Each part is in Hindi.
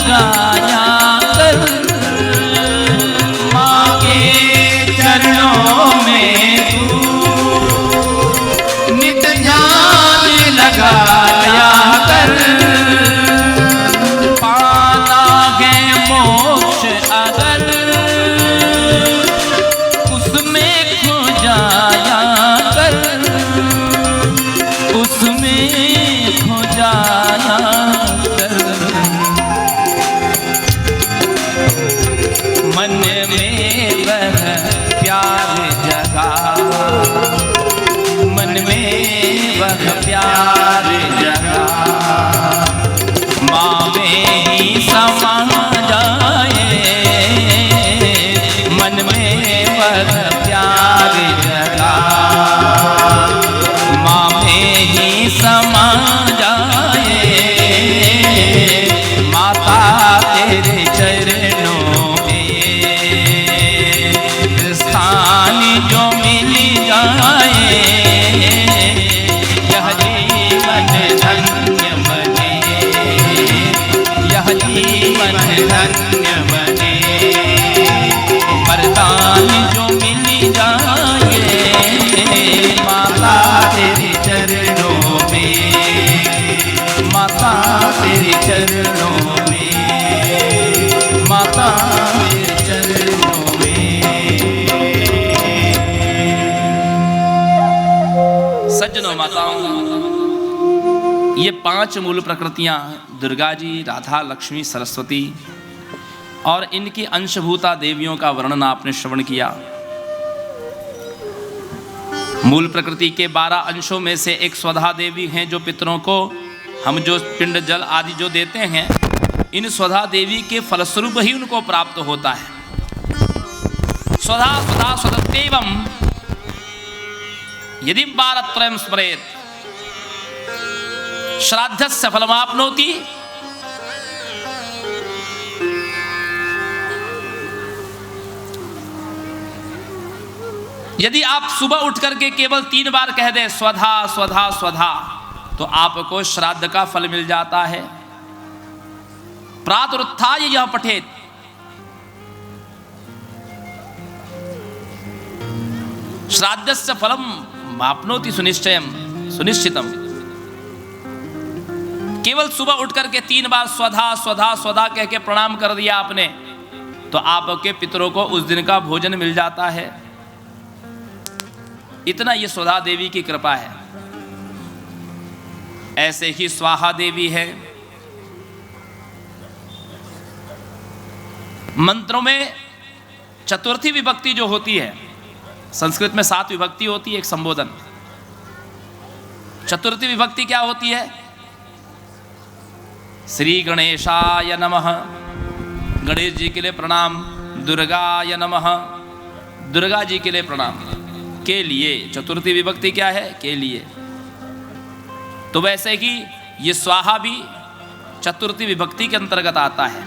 लगाया कर, माँ के चरणों में तू नित ध्यान लगाया कर। पाना है मोक्ष अगर उसमें खो जाया कर, उसमें खो जाया कर। मन में वह प्यार जगा, मन में वह प्यार जगा, माँ में ही समा जाए। मन में वह प्यार जगा, माँ में ही समा जाए। माता तेरे चरणों में स्थान जो मिल जाए, यह जीवन धन्य बने, यह जीवन धन्य बने। वरदान जो मिल जाए, माता तेरे चरणों में, माता तेरे चरणों में, माता तेरे चरणों में। सज्जनों, माताओं, ये 5 मूल प्रकृतियां दुर्गा जी, राधा, लक्ष्मी, सरस्वती और इनकी अंशभूता देवियों का वर्णन आपने श्रवण किया। मूल प्रकृति के 12 अंशों में से एक स्वधा देवी हैं, जो पितरों को हम जो पिंड जल आदि जो देते हैं, इन स्वधा देवी के फलस्वरूप ही उनको प्राप्त होता है। स्वधा स्वधा स्वदत्तेवं यदि वारत्रयं स्मरेत् श्राद्धस्य फलमाप्नोति। यदि आप सुबह उठ करके केवल 3 बार कह दें स्वधा स्वधा स्वधा, तो आपको श्राद्ध का फल मिल जाता है। प्रातरुत्थाय यह पठेत, श्राद्धस्य फलम आपनोति सुनिश्चयम सुनिश्चितम। केवल सुबह उठ करके 3 बार स्वधा स्वधा स्वधा कह के प्रणाम कर दिया आपने, तो आपके पितरों को उस दिन का भोजन मिल जाता है। इतना ये स्वधा देवी की कृपा है। ऐसे ही स्वाहा देवी है। मंत्रों में चतुर्थी विभक्ति जो होती है, संस्कृत में 7 विभक्ति होती है, एक संबोधन। चतुर्थी विभक्ति क्या होती है? श्री गणेशाय नमः, गणेश जी के लिए प्रणाम। दुर्गाय नमः, दुर्गा जी के लिए प्रणाम। के लिए चतुर्थी विभक्ति क्या है? के लिए। तो वैसे ही ये स्वाहा भी चतुर्थी विभक्ति के अंतर्गत आता है।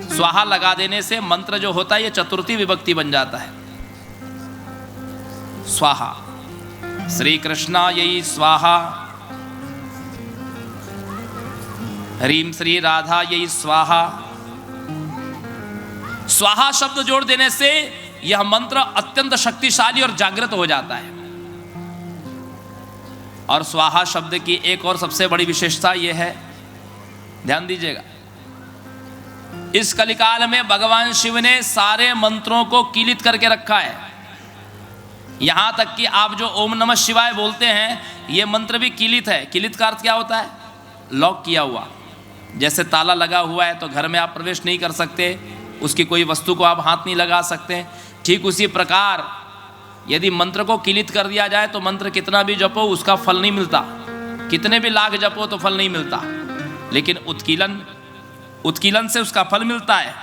स्वाहा लगा देने से मंत्र जो होता है ये चतुर्थी विभक्ति बन जाता है। स्वाहा, श्री कृष्णायै स्वाहा, ह्रीं श्री राधायै स्वाहा। स्वाहा शब्द जोड़ देने से यह मंत्र अत्यंत शक्तिशाली और जागृत हो जाता है। और स्वाहा शब्द की एक और सबसे बड़ी विशेषता यह है, ध्यान दीजिएगा, इस कलिकाल में भगवान शिव ने सारे मंत्रों को कीलित करके रखा है। यहां तक कि आप जो ओम नमः शिवाय बोलते हैं, यह मंत्र भी कीलित है। कीलित का अर्थ क्या होता है? लॉक किया हुआ। जैसे ताला लगा हुआ है तो घर में आप प्रवेश नहीं कर सकते, उसकी कोई वस्तु को आप हाथ नहीं लगा सकते। ठीक उसी प्रकार यदि मंत्र को कीलित कर दिया जाए तो मंत्र कितना भी जपो उसका फल नहीं मिलता, कितने भी लाख जपो तो फल नहीं मिलता। लेकिन उत्कीलन से उसका फल मिलता है।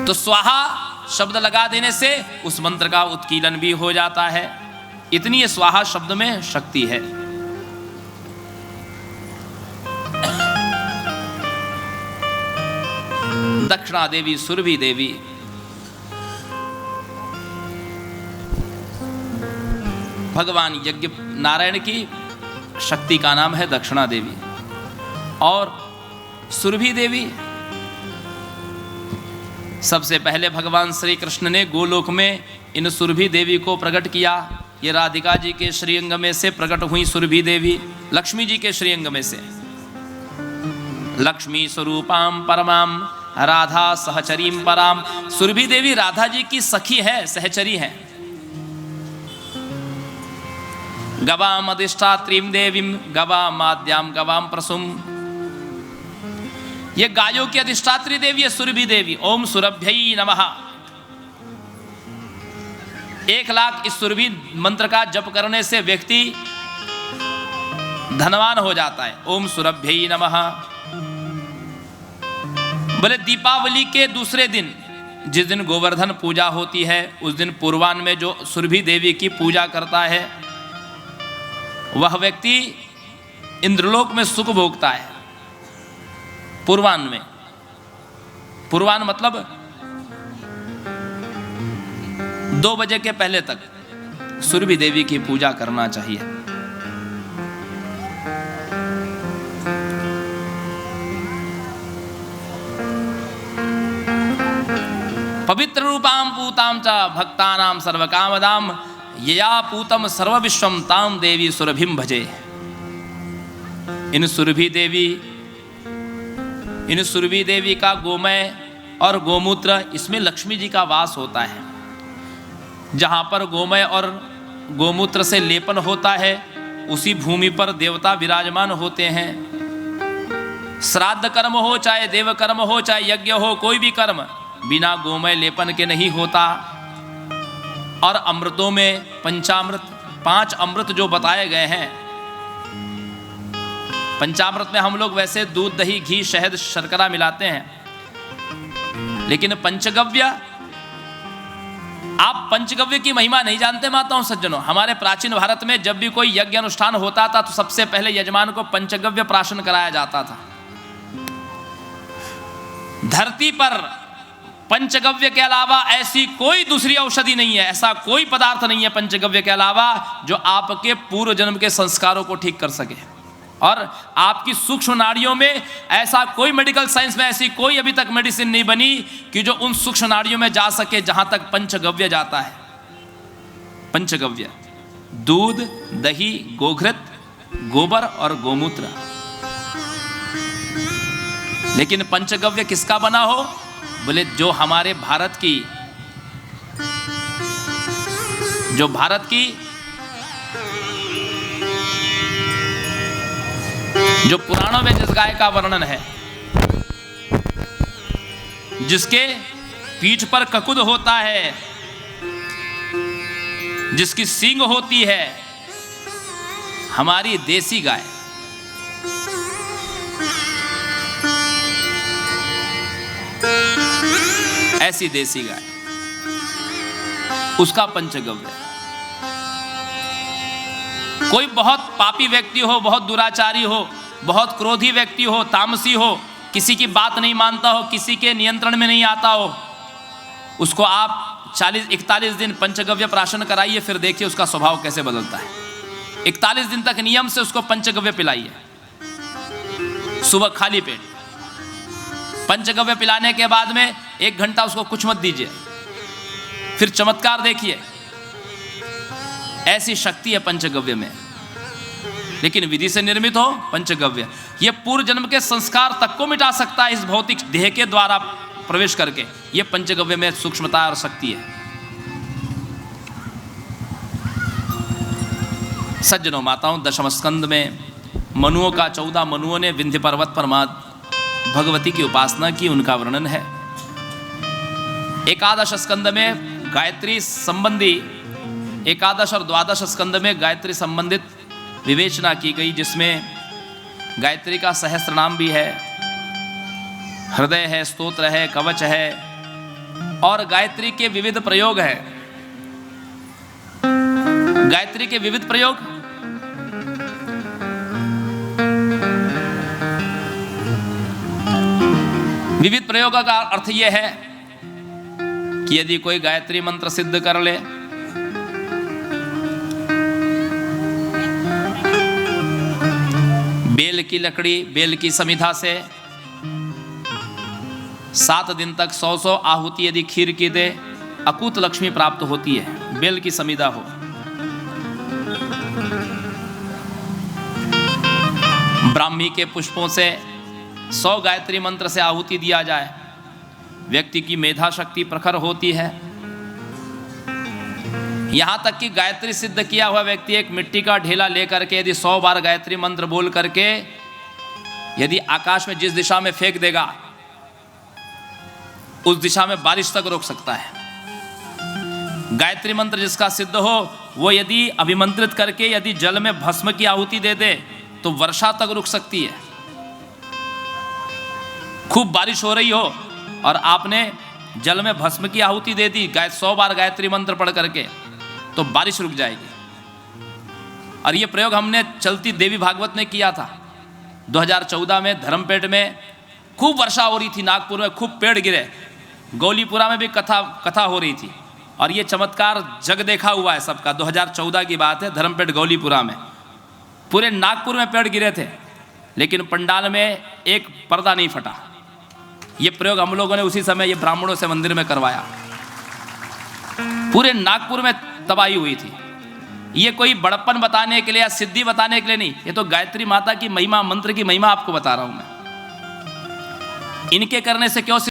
तो स्वाहा शब्द लगा देने से उस मंत्र का उत्कीलन भी हो जाता है। इतनी ये स्वाहा शब्द में शक्ति है। दक्षिणा देवी, सुरभि देवी, भगवान यज्ञ नारायण की शक्ति का नाम है दक्षिणा देवी और सुरभि देवी। सबसे पहले भगवान श्री कृष्ण ने गोलोक में इन सुरभि देवी को प्रकट किया। ये राधिका जी के श्रीअंग में से प्रकट हुई सुरभि देवी, लक्ष्मी जी के श्रीअंग में से। लक्ष्मी स्वरूपाम परमाम राधा सहचरीम पराम। सुरभि देवी राधा जी की सखी है, सहचरी है। गवाम अधिष्ठात्रीम देवीम गवामाद्याम गवाम प्रसुम। ये गायों की अधिष्ठात्री देवी है सुरभि देवी। ओम सुरभ्यै नमः। 1,00,000 इस सुरभि मंत्र का जप करने से व्यक्ति धनवान हो जाता है। ओम सुरभ्यै नमः। बोले दीपावली के दूसरे दिन, जिस दिन गोवर्धन पूजा होती है, उस दिन पूर्वाह्न में जो सुरभि देवी की पूजा करता है वह व्यक्ति इंद्रलोक में सुख भोगता है। पूर्वाह्न में, पूर्वाह्न मतलब 2 बजे के पहले तक सुरभि देवी की पूजा करना चाहिए। पवित्र रूपाम पूताम च भक्तानाम सर्वकामदाम यया पूतम सर्वविश्वम ताम देवी सुरभिम भजे। इन सुरभि देवी का गोमय और गोमूत्र, इसमें लक्ष्मी जी का वास होता है। जहाँ पर गोमय और गोमूत्र से लेपन होता है उसी भूमि पर देवता विराजमान होते हैं। श्राद्ध कर्म हो, चाहे देव कर्म हो, चाहे यज्ञ हो, कोई भी कर्म बिना गोमय लेपन के नहीं होता। और अमृतों में पंचामृत, 5 अमृत जो बताए गए हैं, पंचामृत में हम लोग वैसे दूध, दही, घी, शहद, शर्करा मिलाते हैं, लेकिन पंचगव्य, आप पंचगव्य की महिमा नहीं जानते माताओं सज्जनों। हमारे प्राचीन भारत में जब भी कोई यज्ञ अनुष्ठान होता था तो सबसे पहले यजमान को पंचगव्य प्राशन कराया जाता था। धरती पर पंचगव्य के अलावा ऐसी कोई दूसरी औषधि नहीं है, ऐसा कोई पदार्थ नहीं है पंचगव्य के अलावा जो आपके पूर्व जन्म के संस्कारों को ठीक कर सके। और आपकी सूक्ष्म नाड़ियों में ऐसा कोई मेडिकल साइंस में ऐसी कोई अभी तक मेडिसिन नहीं बनी कि जो उन सूक्ष्म नाड़ियों में जा सके जहां तक पंचगव्य जाता है। पंचगव्य, दूध, दही, गोघृत, गोबर और गोमूत्र। लेकिन पंचगव्य किसका बना हो? बोले जो हमारे भारत की, जो पुराणों में जिस गाय का वर्णन है, जिसके पीठ पर ककुद होता है, जिसकी सींग होती है, हमारी देसी गाय, ऐसी देसी गाय, उसका पंचगव्य। कोई बहुत पापी व्यक्ति हो, बहुत दुराचारी हो, बहुत क्रोधी व्यक्ति हो, तामसी हो, किसी की बात नहीं मानता हो, किसी के नियंत्रण में नहीं आता हो, उसको आप 40-41 दिन पंचगव्य प्राशन कराइए, फिर देखिए उसका स्वभाव कैसे बदलता है। 41 दिन तक नियम से उसको पंचगव्य पिलाइए, सुबह खाली पेट। पंचगव्य पिलाने के बाद में 1 घंटा उसको कुछ मत दीजिए, फिर चमत्कार देखिए। ऐसी शक्ति है पंचगव्य में। लेकिन विधि से निर्मित हो पंचगव्य, यह पूर्व जन्म के संस्कार तक को मिटा सकता है इस भौतिक देह के द्वारा प्रवेश करके। यह पंचगव्य में सूक्ष्मता और शक्ति है। सज्जनों, माताओं, दशम स्कंद में मनुओं का 14 मनुओं ने विंध्य पर्वत पर मां भगवती की उपासना की, उनका वर्णन है। एकादश स्कंद में गायत्री संबंधी, एकादश और द्वादश स्कंद में गायत्री संबंधित विवेचना की गई, जिसमें गायत्री का सहस्त्र नाम भी है, हृदय है, स्तोत्र है, कवच है और गायत्री के विविध प्रयोग है। गायत्री के विविध प्रयोग, विविध प्रयोगों का अर्थ यह है कि यदि कोई गायत्री मंत्र सिद्ध कर ले बेल की लकड़ी, बेल की समिधा से 7 दिन तक 100 आहुति यदि खीर की दे, अकूत लक्ष्मी प्राप्त होती है। बेल की समिधा हो। ब्राह्मी के पुष्पों से 100 गायत्री मंत्र से आहुति दिया जाए, व्यक्ति की मेधा शक्ति प्रखर होती है। यहां तक कि गायत्री सिद्ध किया हुआ व्यक्ति एक मिट्टी का ढेला लेकर के यदि 100 बार गायत्री मंत्र बोल करके यदि आकाश में जिस दिशा में फेंक देगा, उस दिशा में बारिश तक रोक सकता है। गायत्री मंत्र जिसका सिद्ध हो, वो यदि अभिमंत्रित करके यदि जल में भस्म की आहुति दे दे तो वर्षा तक रुक सकती है। खूब बारिश हो रही हो और आपने जल में भस्म की आहुति दे दी 100 बार गायत्री मंत्र पढ़ करके, तो बारिश रुक जाएगी। और ये प्रयोग हमने चलती देवी भागवत में किया था। 2014 में धर्मपेट में खूब वर्षा हो रही थी, नागपुर में खूब पेड़ गिरे, गौलीपुरा में भी कथा हो रही थी। और ये चमत्कार जग देखा हुआ है सबका। 2014 की बात है, धर्मपेट गौलीपुरा में पूरे नागपुर में पेड़ गिरे थे, लेकिन पंडाल में एक पर्दा नहीं फटा। ये प्रयोग हम लोगों ने उसी समय ये ब्राह्मणों से मंदिर में करवाया। पूरे नागपुर में तबाही हुई थी। ये कोई बड़प्पन बताने के लिए या सिद्धि बताने के लिए नहीं, ये तो गायत्री माता की महिमा, मंत्र की महिमा आपको बता रहा हूं मैं। इनके करने से क्यों